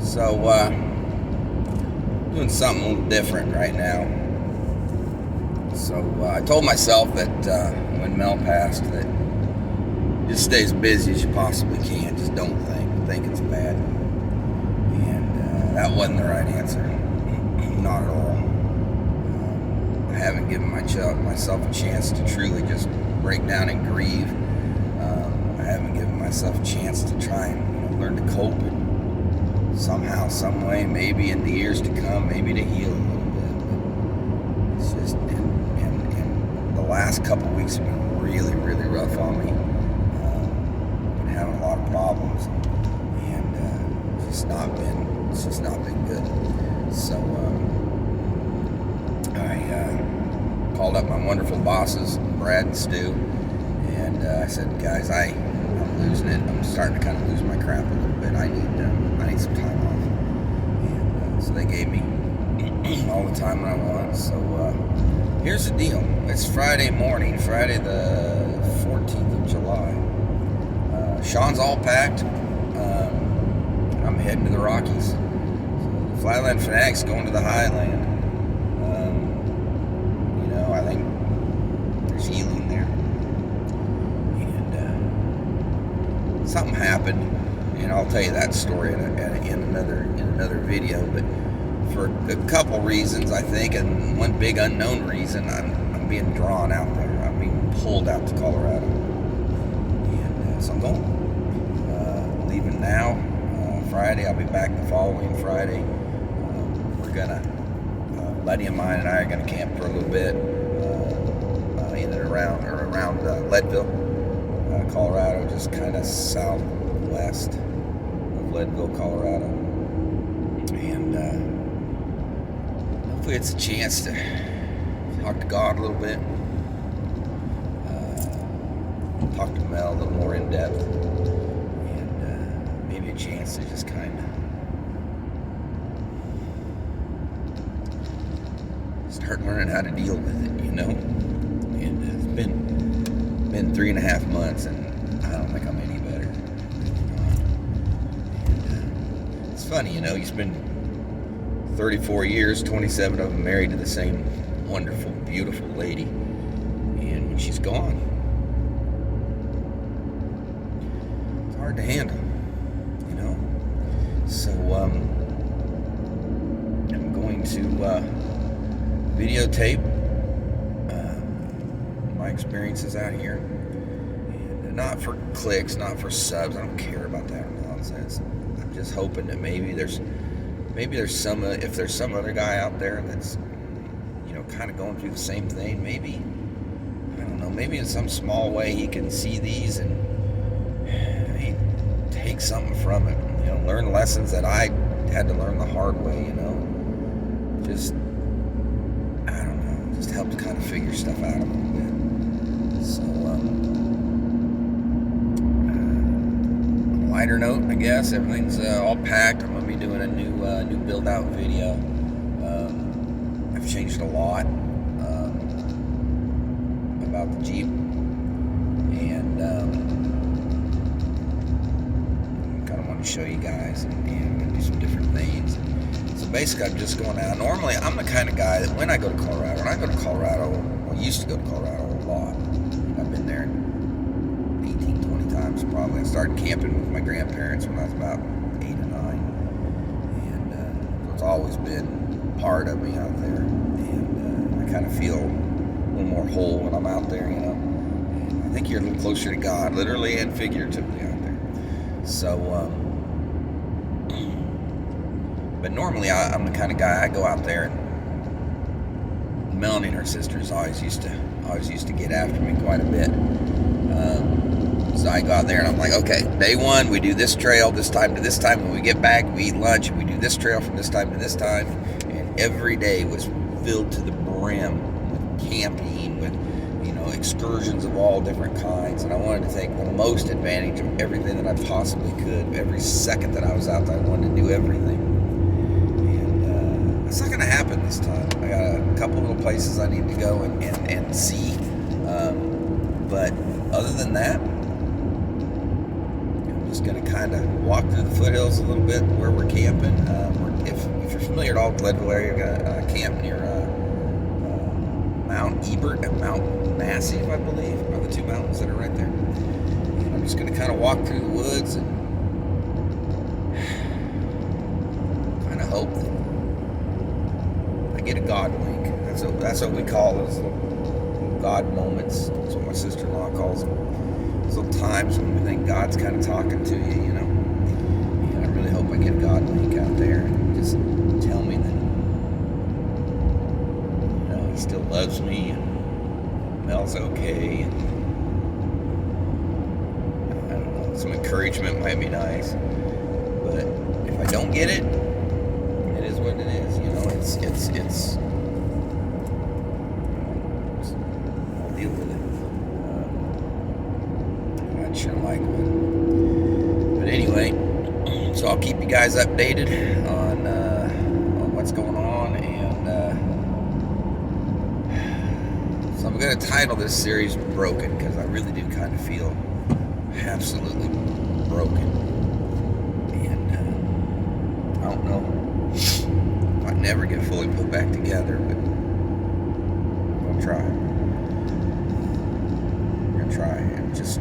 So, doing something a little different right now. So, I told myself that when Mel passed, that just stay as busy as you possibly can. Just don't think it's bad. And that wasn't the right answer. Not at all. I haven't given myself a chance to truly just break down and grieve. I haven't given myself a chance to try and learn to cope somehow, some way, maybe in the years to come, maybe to heal a little bit. But it's just, and the last couple of weeks have been really, really rough on me. Been having a lot of problems, and it's just not been good. So I called up my wonderful bosses, Brad and Stu, and I said, guys, I'm losing it. I'm starting to kind of lose my crap a little bit. I need some time off. And so they gave me all the time that I want. So here's the deal. It's Friday morning, Friday the 14th of July. Sean's all packed. I'm heading to the Rockies. So the Flatland Fanatics going to the Highland. I think there's healing there. And something happened, and I'll tell you that story in another video. But for a couple reasons, I think, and one big unknown reason, I'm being drawn out there. I'm being pulled out to Colorado, and so I'm going. Leaving now. Friday, I'll be back the following Friday. We're gonna, a buddy of mine and I are gonna camp for a little bit in and around Leadville, Colorado, just kind of southwest of Leadville, Colorado, and hopefully it's a chance to talk to God a little bit, talk to Mel a little more in depth, and maybe a chance to just kind of start learning how to deal with it, And it's been 3.5 months, and I don't think I'm any better. And it's funny, you spend 34 years, 27 of them married to the same wonderful, beautiful lady, and when she's gone, it's hard to handle, So I'm going to videotape my experiences out here, and not for clicks, not for subs. I don't care about that nonsense. I'm just hoping that maybe there's some, if there's some other guy out there that's kind of going through the same thing, maybe, I don't know, maybe in some small way he can see these and he take something from it, learn lessons that I had to learn the hard way, just, I don't know, just help to kind of figure stuff out a little bit. So, on a lighter note, I guess, everything's all packed. I'm going to be doing a new build-out video. I've changed a lot about the Jeep, and kind of want to show you guys, and do some different things. So basically, I'm just going out. Normally, I'm the kind of guy that when I go to Colorado, I used to go to Colorado a lot. I've been there 18, 20 times probably. I started camping with my grandparents when I was about 8 or 9. And so it's always been part of me out there. And I kind of feel a little more whole when I'm out there, And I think you're a little closer to God, literally and figuratively out there. So, but normally I'm the kind of guy, I go out there, and Melanie and her sisters always used to get after me quite a bit. So I go out there and I'm like, okay, day one, we do this trail this time to this time. When we get back, we eat lunch, and we do this trail from this time to this time. And every day was filled to the brim with camping, with, excursions of all different kinds. And I wanted to take the most advantage of everything that I possibly could. Every second that I was out there, I wanted to do everything. And it's not going to happen this time. I got a couple little places I need to go and see. But other than that, I'm just going to kind of walk through the foothills a little bit where we're camping. If you're familiar at all with Leadville area, you're going to camp near Mount Ebert and Mount Massive, I believe, are the two mountains that are right there. And I'm just going to kind of walk through the woods and kind of hope that I get a God wink. That's what we call those little God moments. That's what my sister-in-law calls them. Those little times when we think God's kind of talking to you, you know. And I really hope I get a God wink out there and just tell me that, you know, He still loves me and Mel's okay. And I don't know, some encouragement might be nice. But if I don't get it, it is what it is. You know, it's I'll deal with it. I'm not sure like what. But anyway, so I'll keep you guys updated on what's going on, and so I'm going to title this series "Broken" because I really do kind of feel absolutely broken, and I don't know if I never get fully put back together, but I'm gonna try. I'm gonna try, and just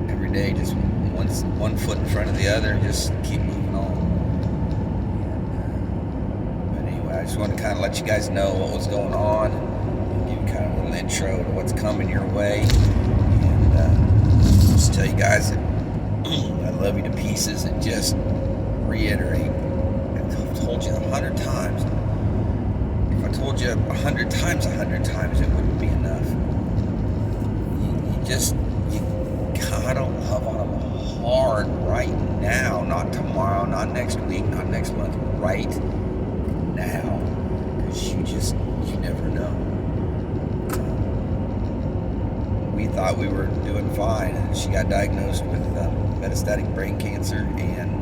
every day, just one foot in front of the other, and just keep moving on. But anyway, I just want to kind of let you guys know what was going on, and give you kind of a little intro to what's coming your way, and just tell you guys that I love you to pieces, and just reiterate. I've told you 100 times. If I told you 100 times, 100 times, it wouldn't be enough. You gotta love on them hard right now, not tomorrow, not next week, not next month, right now, because you never know. We thought we were doing fine, and she got diagnosed with metastatic brain cancer, and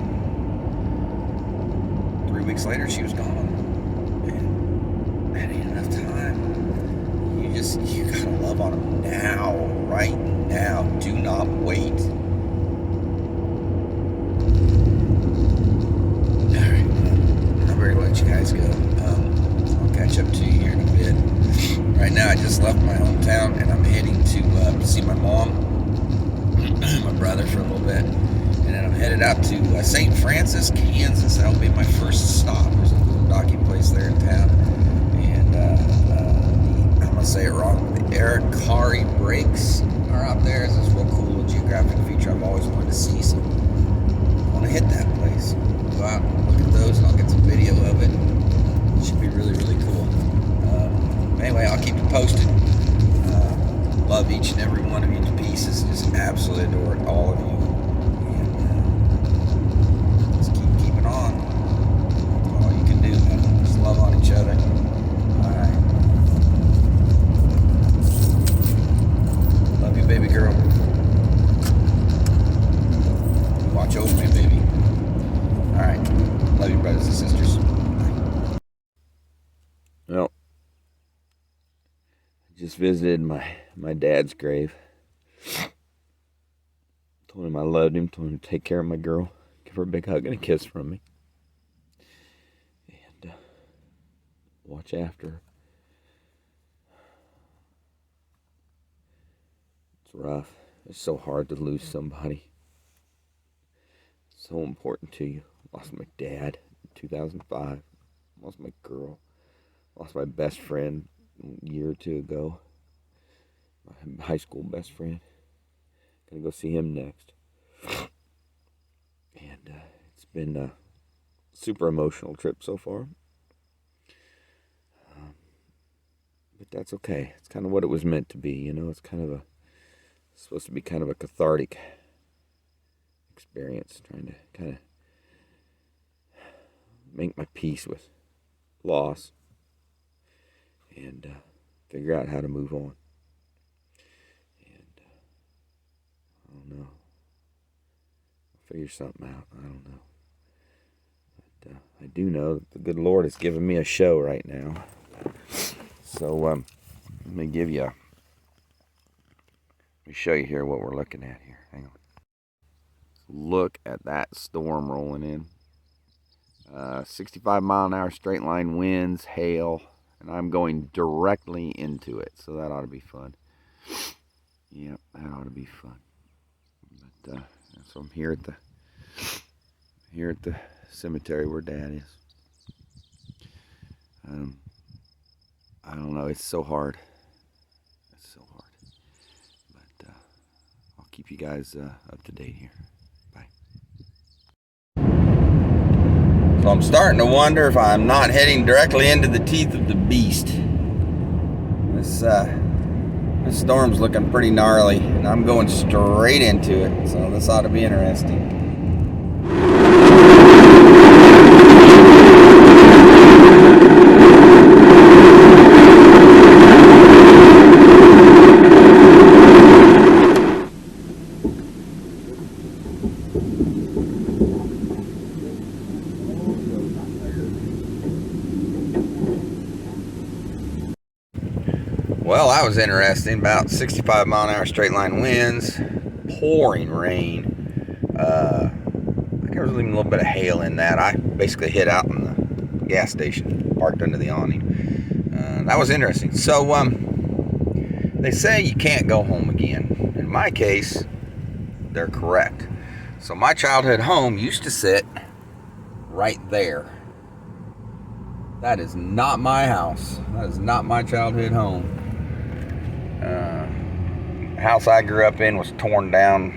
3 weeks later she was gone. And that ain't enough time. You gotta love on them now, right now. Do not wait. Alright, I'm ready to let you guys go. I'll catch up to you here in a bit. Right now I just left my hometown, and I'm heading to see my mom, my brother for a little bit. And then I'm headed out to St. Francis, Kansas. That'll be my first stop. There's a little docking place there in town. And I'm going to say it wrong. The Arikari Breaks are out there. It's this real cool geographic feature I've always wanted to see. So I want to hit that place. Go out and look at those, and I'll get some video of it. It should be really, really cool. Anyway, I'll keep you posted. Love each and every one of you to pieces. Just absolutely adore all of you. On. All you can do, man. Just love on each other. Alright. Love you, baby girl. Watch over me, baby. Alright. Love you, brothers and sisters. Bye. Well, I just visited my dad's grave. Told him I loved him. Told him to take care of my girl. Give her a big hug and a kiss from me. And watch after her. It's rough. It's so hard to lose somebody. It's so important to you. Lost my dad in 2005. Lost my girl. Lost my best friend a year or two ago. My high school best friend. Gonna go see him next. And it's been a super emotional trip so far. But that's okay. It's kind of what it was meant to be, you know? It's supposed to be kind of a cathartic experience, trying to kind of make my peace with loss and figure out how to move on. And I don't know. I'll figure something out. I don't know. But I do know that the good Lord has given me a show right now. So let me show you here what we're looking at here. Hang on. look at that storm rolling in. 65-mile-an-hour straight line winds, hail, and I'm going directly into it, so that ought to be fun. Yep, that ought to be fun. But so I'm here at the cemetery where Dad is. I don't know. It's so hard. It's so hard. But I'll keep you guys up to date here. Bye. So I'm starting to wonder if I'm not heading directly into the teeth of the beast. This storm's looking pretty gnarly, and I'm going straight into it. So this ought to be interesting. Well, that was interesting. About 65-mile-an-hour straight line winds, pouring rain. I think there was even a little bit of hail in that. I basically hid out in the gas station, parked under the awning. That was interesting. So, they say you can't go home again. In my case, they're correct. So my childhood home used to sit right there. That is not my house. That is not my childhood home. The house I grew up in was torn down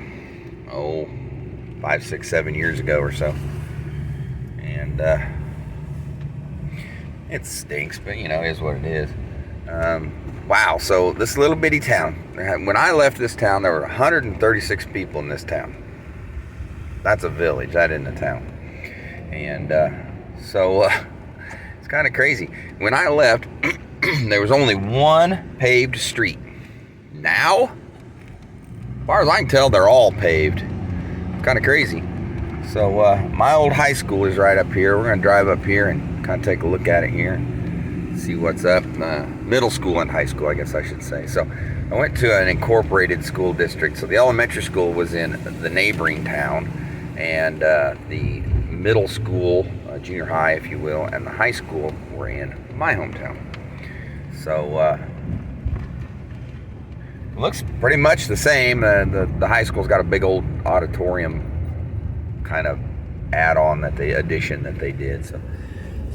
5, 6, 7 years ago or so, and it stinks, but it is what it is. Wow, so this little bitty town, when I left this town, there were 136 people in this town. That's a village, that isn't a town. And so it's kind of crazy. When I left, there was only one paved street. Now, as far as I can tell, they're all paved. Kind of crazy. So my old high school is right up here. We're going to drive up here and kind of take a look at it here and see what's up. Middle school and high school, I guess I should say. So I went to an incorporated school district. So the elementary school was in the neighboring town, and the middle school, junior high, if you will, and the high school were in my hometown. So looks pretty much the same. The high school's got a big old auditorium kind of add-on addition that they did. So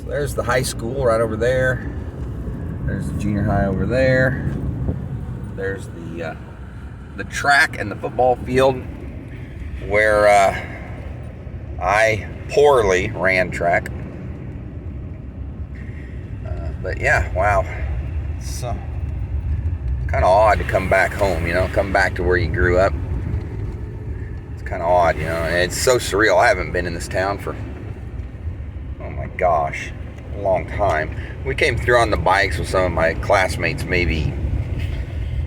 there's the high school right over there. There's the junior high over there. There's the track and the football field where I poorly ran track. But yeah, wow. It's kind of odd to come back home, come back to where you grew up. It's kind of odd, and it's so surreal. I haven't been in this town for, oh my gosh, a long time. We came through on the bikes with some of my classmates maybe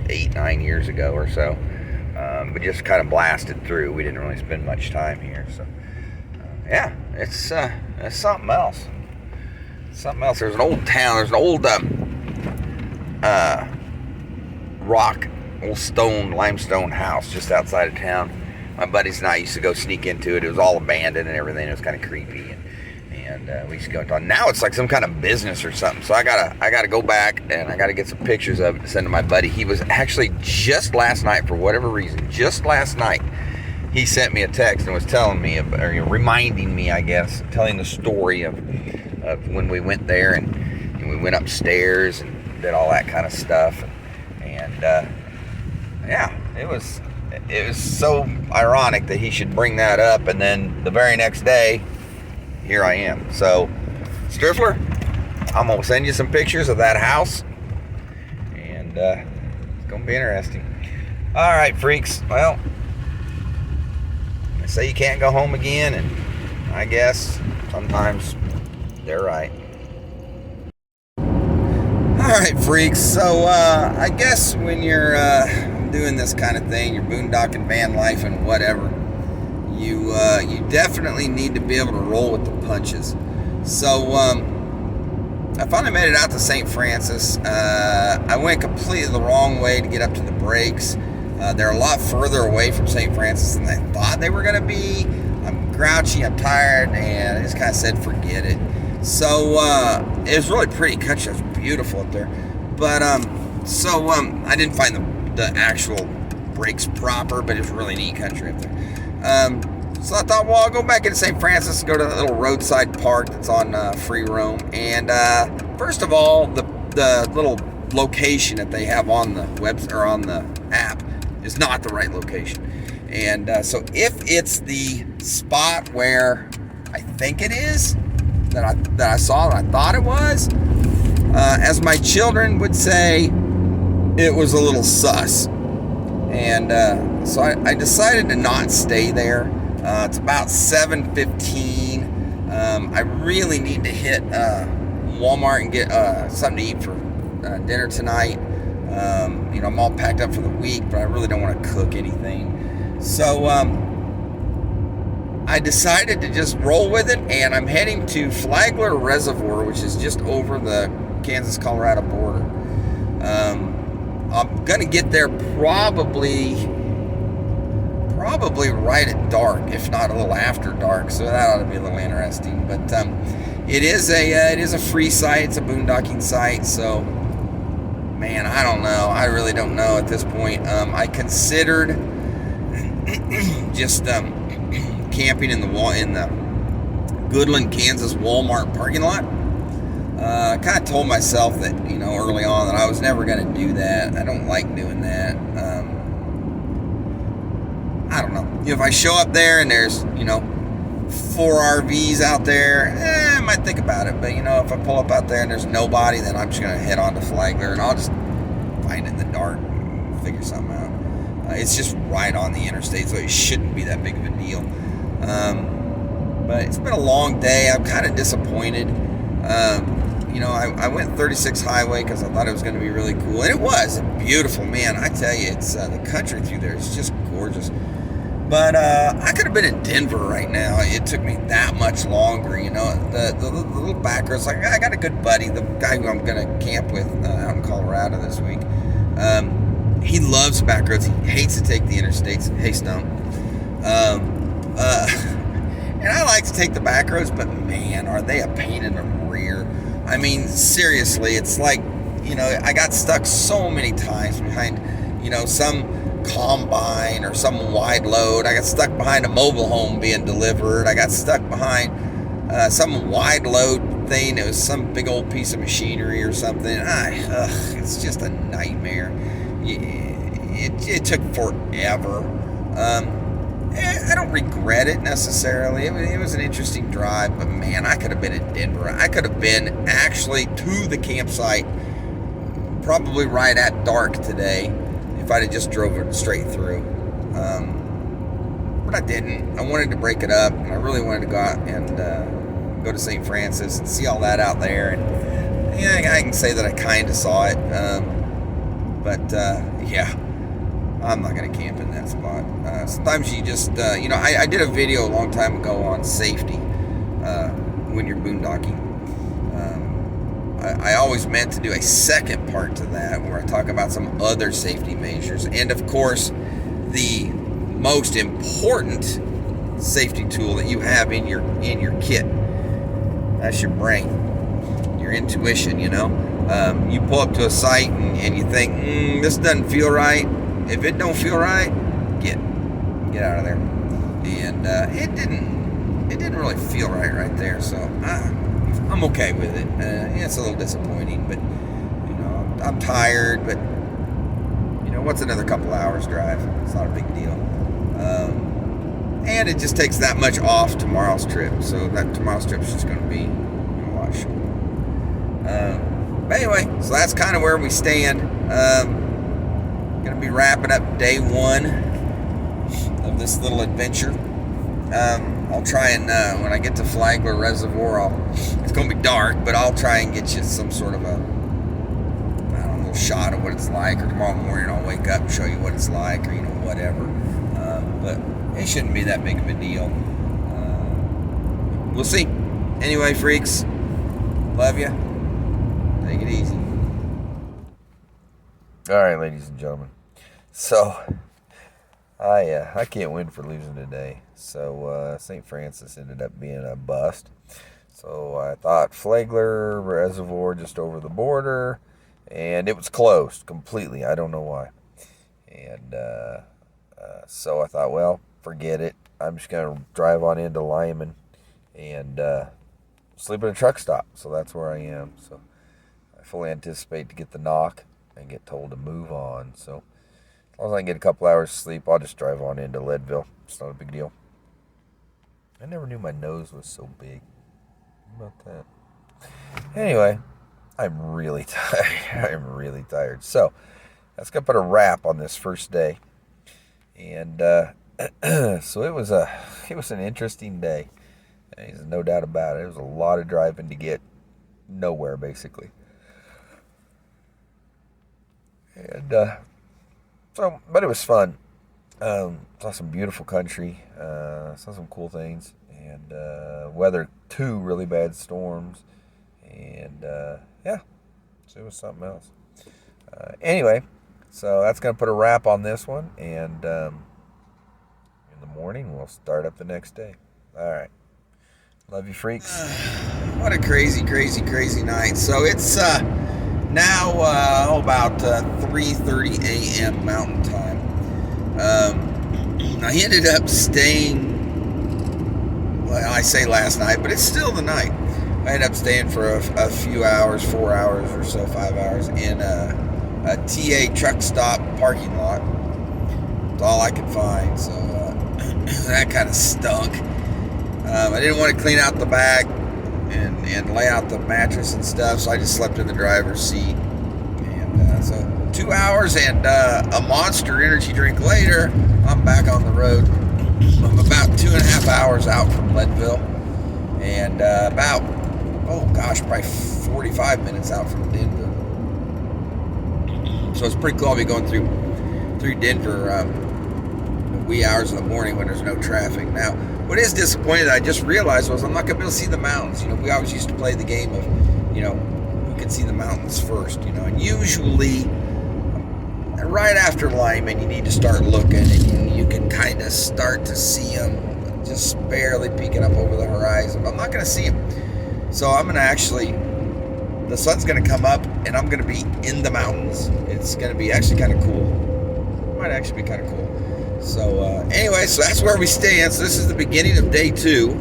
8, 9 years ago or so, but just kind of blasted through. We didn't really spend much time here, so yeah, it's something else. Something else. There's an old town. There's an old rock, old limestone house just outside of town. My buddies and I used to go sneak into it. It was all abandoned and everything. It was kind of creepy, and we used to go into it. Now it's like some kind of business or something. So I gotta go back and I gotta get some pictures of it to send to my buddy. He was actually just last night, for whatever reason, just last night, he sent me a text and was telling me, or reminding me, I guess, telling the story of when we went there and we went upstairs and did all that kind of stuff. And yeah, it was so ironic that he should bring that up, and then the very next day, here I am. So, Striffler, I'm gonna send you some pictures of that house, and it's gonna be interesting. All right, freaks. Well, they say you can't go home again, and I guess sometimes they're right. Alright, freaks, so I guess when you're doing this kind of thing, you're boondocking, van life, and whatever, you definitely need to be able to roll with the punches. So I finally made it out to St. Francis. I went completely the wrong way to get up to the breaks. They're a lot further away from St. Francis than I thought they were going to be. I'm grouchy, I'm tired, and I just kind of said forget it. So it was really pretty country. It was beautiful up there. But I didn't find the actual breaks proper, but it's really neat country up there. So I thought, well, I'll go back into St. Francis and go to the little roadside park that's on free roam. And first of all, the little location that they have on the web or on the app is not the right location. And so if it's the spot where I think it is, that I saw that I thought it was, as my children would say, it was a little sus. And so I decided to not stay there. It's about 7:15. I really need to hit Walmart and get something to eat for dinner tonight. I'm all packed up for the week, but I really don't want to cook anything. So I decided to just roll with it, and I'm heading to Flagler Reservoir, which is just over the Kansas-Colorado border. I'm going to get there probably right at dark, if not a little after dark, so that ought to be a little interesting. But it is a free site. It's a boondocking site, so man, I don't know. I really don't know at this point. I considered just camping in the Goodland, Kansas Walmart parking lot. I kind of told myself that, early on that I was never going to do that. I don't like doing that. I don't know. If I show up there and there's, 4 RVs out there, I might think about it. But, if I pull up out there and there's nobody, then I'm just going to head on to Flagler and I'll just find it in the dark and figure something out. It's just right on the interstate, so it shouldn't be that big of a deal. But it's been a long day. I'm kind of disappointed. I went 36 highway because I thought it was going to be really cool. And it was beautiful, man. I tell you, it's the country through there is just gorgeous. But I could have been in Denver right now. It took me that much longer, The little back roads. Like, I got a good buddy, the guy who I'm going to camp with out in Colorado this week. He loves back roads. He hates to take the interstates. Hey, Stone. And I like to take the back roads, but man, are they a pain in the rear. I mean, seriously, it's like, I got stuck so many times behind, some combine or some wide load. I got stuck behind a mobile home being delivered. I got stuck behind some wide load thing. It was some big old piece of machinery or something. It's just a nightmare. It took forever. I don't regret it necessarily. It was an interesting drive, but man, I could have been in Denver. I could have been actually to the campsite probably right at dark today if I'd have just drove it straight through. But I didn't. I wanted to break it up, and I really wanted to go out and go to St. Francis and see all that out there. And yeah, I can say that I kind of saw it. Yeah. I'm not going to camp in that spot. Sometimes you just, I did a video a long time ago on safety when you're boondocking. I always meant to do a second part to that where I talk about some other safety measures. And of course, the most important safety tool that you have in your kit, that's your brain, your intuition, You pull up to a site and you think, this doesn't feel right. If it don't feel right, get out of there. And it didn't really feel right there. So I'm okay with it. It's a little disappointing, but I'm tired. But what's another couple hours drive? It's not a big deal. And it just takes that much off tomorrow's trip. So that tomorrow's trip is just going to be a lot shorter. But anyway, so that's kind of where we stand. Going to be wrapping up day 1 of this little adventure. I'll try and when I get to Flagler Reservoir, it's going to be dark, but I'll try and get you some sort of a little shot of what it's like. Or tomorrow morning I'll wake up and show you what it's like, or whatever. But it shouldn't be that big of a deal. We'll see. Anyway, freaks, love you. Take it easy. All right, ladies and gentlemen. So, I can't win for losing today. So St. Francis ended up being a bust. So I thought Flagler Reservoir just over the border, and it was closed completely. I don't know why. And so I thought, well, forget it. I'm just gonna drive on into Lyman and sleep at a truck stop. So that's where I am. So I fully anticipate to get the knock and get told to move on. So as long as I can get a couple hours of sleep, I'll just drive on into Leadville. It's not a big deal. I never knew my nose was so big. How about that? Anyway, I'm really tired. I'm really tired. So that's gonna put a wrap on this first day. And so it was an interesting day. There's no doubt about it. It was a lot of driving to get nowhere, basically. And but it was fun. Saw some beautiful country. Saw some cool things, and weathered 2 really bad storms, and yeah, so it was something else. Anyway, so that's gonna put a wrap on this one, and in the morning we'll start up the next day. All right, love you, freaks. What a crazy, crazy, crazy night. So it's now about 3:30 a.m. Mountain Time. I ended up staying, well, I say last night, but it's still the night. I ended up staying for a few hours, 4 hours or so, 5 hours, in a TA truck stop parking lot. That's all I could find, so that kind of stunk. I didn't want to clean out the back and lay out the mattress and stuff, so I just slept in the driver's seat. And so 2 hours and a Monster energy drink later, I'm back on the road. I'm about 2.5 hours out from Leadville, and about, probably 45 minutes out from Denver. So it's pretty cool. I'll be going through Denver the wee hours of the morning when there's no traffic. Now, what is disappointing that I just realized was I'm not going to be able to see the mountains. We always used to play the game of, who could see the mountains first, and usually right after Lyman, you need to start looking, and you can kind of start to see them just barely peeking up over the horizon. But I'm not going to see them. So I'm going to actually, the sun's going to come up, and I'm going to be in the mountains. It's going to be actually kind of cool. It might actually be kind of cool. So anyway, so that's where we stand. So this is the beginning of day 2.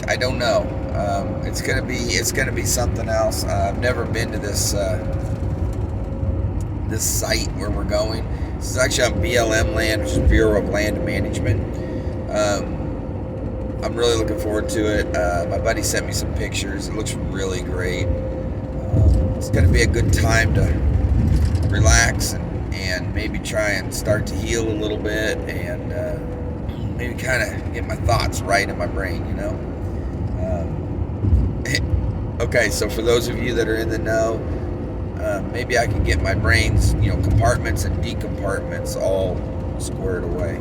I don't know. It's gonna be something else. I've never been to this site where we're going. This is actually on BLM land, which is Bureau of Land Management. I'm really looking forward to it. My buddy sent me some pictures. It looks really great. It's gonna be a good time to relax and maybe try and start to heal a little bit, and maybe kind of get my thoughts right in my brain, Okay, so for those of you that are in the know, maybe I can get my brain's, compartments and decompartments all squared away.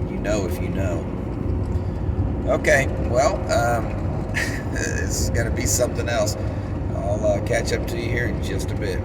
If you know. Okay, well, this is going to be something else. I'll catch up to you here in just a bit.